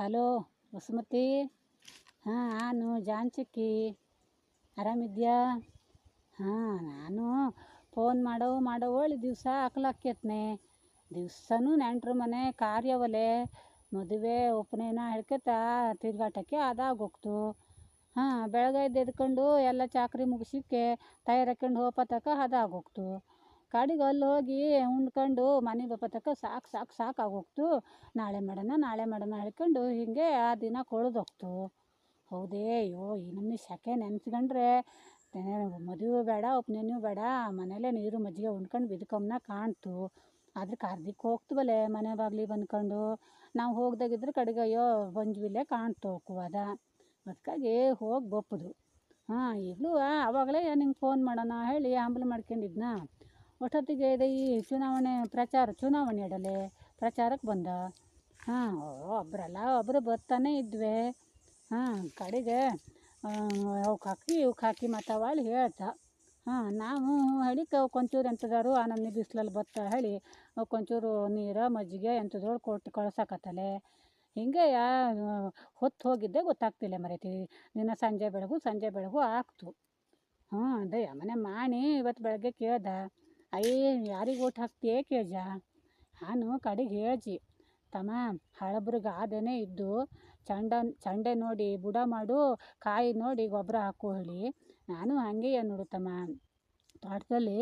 Hello Vasumathi. ಹಾಂ, ನಾನು ಜಾನ್ಚಕ್ಕಿ. ಆರಾಮಿದ್ಯಾ? ಹಾಂ, ನಾನು ಫೋನ್ ಮಾಡವಳು ದಿವಸ ಹಾಕ್ಲಾಕ್ಯತ್ನೆ. ದಿವ್ಸನೂ ನೆಂಟ್ರ ಮನೆ ಕಾರ್ಯವಲೆ ಮದುವೆ ಉಪನಯನ ಹೇಳ್ಕೊತಾ ತಿರ್ಗಾಟಕ್ಕೆ ಅದಾಗೋಗ್ತು. ಹಾಂ, ಬೆಳಗ್ಗೆ ಎದ್ಕೊಂಡು ಎಲ್ಲ ಚಾಕ್ರಿ ಮುಗಿಸಿಕ್ಕೆ ತಯಾರಾಕೊಂಡು ಹೋಪತಕ ಅದಾಗೋಗ್ತು. ಕಡೆಗೆ ಅಲ್ಲಿ ಹೋಗಿ ಉಂಡ್ಕೊಂಡು ಮನೆಗೆ ಬಪ್ಪತಕ ಸಾಕಾಗೋಗ್ತು. ನಾಳೆ ಮಾಡೋಣ ಹೇಳ್ಕೊಂಡು ಹೀಗೆ ಆ ದಿನ ಕಳೆದೋಗ್ತು. ಹೌದೇ, ಅಯ್ಯೋ ಈ ನಮ್ಮನೆ ಸೆಕೆ ನೆನೆಸ್ಕೊಂಡ್ರೆ ಮದುವೆ ಬೇಡ ಉಪನಯನೂ ಬೇಡ, ಮನೇಲೇ ನೀರು ಮಜ್ಜಿಗೆ ಉಂಡ್ಕೊಂಡು ಬಿದ್ಕಂಬನ ಕಾಣ್ತು. ಆದ್ರೆ ಕಾರ್ದಿಕ್ಕೆ ಹೋಗ್ತೀವಲ್ಲೇ ಮನೆ ಬಾಗಿಲಿಗೆ ಬಂದ್ಕೊಂಡು ನಾವು ಹೋಗ್ದಾಗಿದ್ರೆ ಕಡೆಗೆ ಅಯ್ಯೋ ಬಂಜ್ವಿಲ್ಲೇ ಕಾಣ್ತು ಹೋಗುವಾಗ. ಅದಕ್ಕಾಗಿ ಹೋಗಿ ಬಪ್ಪುದು. ಹಾಂ, ಈಗಲೂ ಆವಾಗಲೇ ನಿಂಗೆ ಫೋನ್ ಮಾಡೋಣ ಹೇಳಿ ಹಂಬಲ ಮಾಡ್ಕೊಂಡಿದ್ನ. ಒಟ್ಟೊತ್ತಿಗೆ ಇದೆ ಈ ಚುನಾವಣೆ ಅಡಲೆ ಪ್ರಚಾರಕ್ಕೆ ಬಂದ. ಹಾಂ, ಒಬ್ಬರು ಬರ್ತಾನೆ ಇದ್ವಿ. ಹಾಂ, ಕಡೆಗೆ ಅವಕ್ಕೆ ಹಾಕಿ ಮತವಾಳಿ ಹೇಳ್ತಾ. ಹಾಂ, ನಾವು ಹೇಳಿ ಕೊಂಚೂರು ಎಂಥದಾರು ಆ ನಮ್ಮನೆ ಬಿಸಿಲಲ್ಲಿ ಬತ್ತ ಹೇಳಿ ಕೊಂಚೂರು ನೀರು ಮಜ್ಜಿಗೆ ಎಂಥದ್ರೊಳು ಕೊಟ್ಟು ಕಳ್ಸಕತ್ತಲೆ. ಹಿಂಗೆ ಹೊತ್ತು ಹೋಗಿದ್ದೆ ಗೊತ್ತಾಗ್ತಿಲ್ಲ ಮರೈತಿ. ದಿನ ಸಂಜೆ ಬೆಳಗು ಆಗ್ತು. ಹ್ಞೂ, ಅದೇ ಮನೆ ಮಾಣಿ ಇವತ್ತು ಬೆಳಗ್ಗೆ ಕೇಳ್ದ, ಅಯ್ಯ ಯಾರಿಗೆ ಓಟ್ ಹಾಕ್ತೀಯೇ ಕೇಳ್ಜ. ನಾನು ಕಡೆಗೆ ಹೇಳ್ಜಿ, ತಮ್ಮ ಹಳಬ್ರಿಗೆ ಆದೇನೆ ಇದ್ದು ಚಂಡೆ ನೋಡಿ ಬುಡ ಮಾಡು, ಕಾಯಿ ನೋಡಿ ಗೊಬ್ಬರ ಹಾಕು ಹೇಳಿ. ನಾನು ಹಾಗೆ ನೋಡು ತಮ್ಮ, ತೋಟದಲ್ಲಿ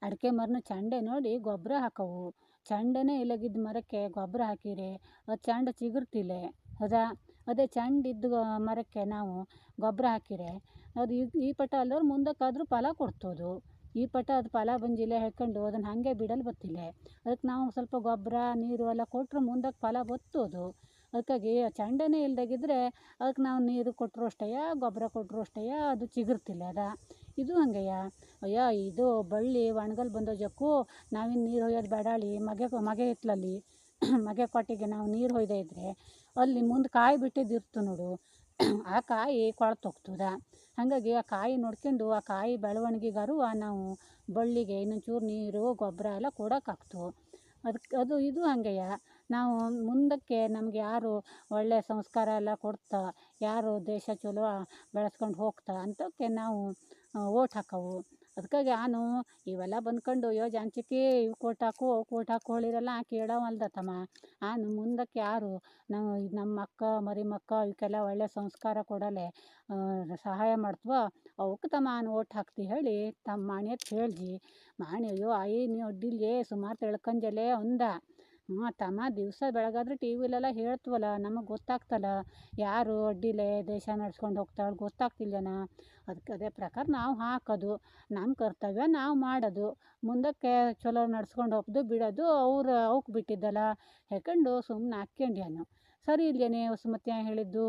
ಅಡಿಕೆ ಮರನ ಚಂಡೆ ನೋಡಿ ಗೊಬ್ಬರ ಹಾಕವು. ಚಂಡನೇ ಇಲ್ಲಗಿದ್ದ ಮರಕ್ಕೆ ಗೊಬ್ಬರ ಹಾಕಿರೆ ಅದು ಚಂಡ ಚಿಗುರ್ತಿಲೆ. ಅದೇ ಚಂಡಿದ್ದ ಮರಕ್ಕೆ ನಾವು ಗೊಬ್ಬರ ಹಾಕಿರೆ ಅದು ಈ ಪಟ ಅಲ್ಲವ್ರು ಮುಂದಕ್ಕಾದ್ರೂ ಫಲ ಕೊಡ್ತೋದು. ಈ ಪಟ ಅದು ಫಲ ಬಂಜಿಲ್ಲ ಹೇಳ್ಕೊಂಡು ಅದನ್ನು ಹಾಗೆ ಬಿಡಲು ಬತ್ತಿಲ್ಲ. ಅದಕ್ಕೆ ನಾವು ಸ್ವಲ್ಪ ಗೊಬ್ಬರ ನೀರು ಎಲ್ಲ ಕೊಟ್ಟರೆ ಮುಂದಕ್ಕೆ ಫಲ ಬತ್ತೋದು. ಅದಕ್ಕಾಗಿ ಚಂಡನೇ ಇಲ್ದಾಗಿದ್ರೆ ಅದಕ್ಕೆ ನಾವು ನೀರು ಕೊಟ್ಟರು ಅಷ್ಟೇ, ಗೊಬ್ಬರ ಕೊಟ್ಟರು ಅಷ್ಟೇ, ಅದು ಚಿಗುರ್ತಿಲ್ಲ. ಇದು ಹಂಗೆಯ. ಅಯ್ಯೋ ಇದು ಬಳ್ಳಿ ಒಣಗಲ್ ಬಂದೋ ಜಕ್ಕು, ನಾವಿನ್ನು ನೀರು ಹೊಯ್ಯೋದು ಬೇಡಾಳಿ ಮಗೆ ಇತ್ತಲಲ್ಲಿ ಮಗೆ ಕೊಟ್ಟಿಗೆ ನಾವು ನೀರು ಹೊಯ್ದೇ ಇದ್ದರೆ ಅಲ್ಲಿ ಮುಂದೆ ಕಾಯಿ ಬಿಟ್ಟಿದ್ದಿರ್ತು ನೋಡು, ಆ ಕಾಯಿ ಕೊಳ್ತೋಗ್ತದ. ಹಾಗಾಗಿ ಆ ಕಾಯಿ ನೋಡ್ಕೊಂಡು ಆ ಕಾಯಿ ಬೆಳವಣಿಗೆಗಾರು ನಾವು ಬಳ್ಳಿಗೆ ಇನ್ನೊಂಚೂರು ನೀರು ಗೊಬ್ಬರ ಎಲ್ಲ ಕೊಡೋಕ್ಕಾಗ್ತು. ಇದು ಹಂಗೆಯ. ನಾವು ಮುಂದಕ್ಕೆ ನಮ್ಗೆ ಯಾರು ಒಳ್ಳೆಯ ಸಂಸ್ಕಾರ ಎಲ್ಲ ಕೊಡ್ತಾ, ಯಾರು ದೇಶ ಚಲೋ ಬೆಳೆಸ್ಕೊಂಡು ಹೋಗ್ತಾ ಅಂತಕ್ಕೆ ನಾವು ಓಟ್ ಹಾಕವು. ಅದಕ್ಕಾಗಿ ನಾನು ಇವೆಲ್ಲ ಬಂದ್ಕೊಂಡು ಅಯ್ಯೋ ಜಾನ್ಚಕ್ಕಿ ಇವು ಓಟ್ ಹಾಕು ಹೇಳಿರಲ್ಲ ಕೇಳೋವಲ್ದ ತಮ್ಮ. ನಾನು ಮುಂದಕ್ಕೆ ಯಾರು ನಮ್ಮ ಅಕ್ಕ ಮರಿಮಕ್ಕ ಇವಕ್ಕೆಲ್ಲ ಒಳ್ಳೆ ಸಂಸ್ಕಾರ ಕೊಡಲೆ ಸಹಾಯ ಮಾಡ್ತವೋ ಅವಕ್ಕೆ ತಮ್ಮ ನಾನು ಓಟ್ ಹಾಕ್ತಿ ಹೇಳಿ ತಮ್ಮ ಮಾಣಿ ಅಂತ ಹೇಳ್ಜಿ. ಮಾಣಿ ಅಯ್ಯೋ ನೀವು ಅಡ್ಡಿಲ್ಯೇ ಸುಮಾರು ತಿಳ್ಕಂಜಲೆ ಅಂದ. ಹ್ಞೂ ತಮ್ಮ, ದಿವಸ ಬೆಳಗಾದ್ರೆ ಟಿ ವಿಲೆಲ್ಲ ಹೇಳ್ತೀವಲ್ಲ, ನಮಗೆ ಗೊತ್ತಾಗ್ತಲ್ಲ ಯಾರು ಅಡ್ಡಿಲೆ ದೇಶ ನಡ್ಸ್ಕೊಂಡು ಹೋಗ್ತಾಳೆ ಗೊತ್ತಾಗ್ತಿಲ್ಲನ. ಅದೇ ಪ್ರಕಾರ ನಾವು ಹಾಕೋದು, ನಮ್ಮ ಕರ್ತವ್ಯ ನಾವು ಮಾಡೋದು. ಮುಂದಕ್ಕೆ ಚಲೋ ನಡ್ಸ್ಕೊಂಡು ಹೋಗ್ದು ಬಿಡೋದು ಅವಕ್ಕೆ ಬಿಟ್ಟಿದ್ದಲ್ಲ ಹೇಳ್ಕೊಂಡು ಸುಮ್ಮನೆ ಹಾಕ್ಯಂಡ್ಯಾನು. ಸರಿ ಇಲ್ಲೇನೆ ವಸುಮತಿ ಹೇಳಿದ್ದು.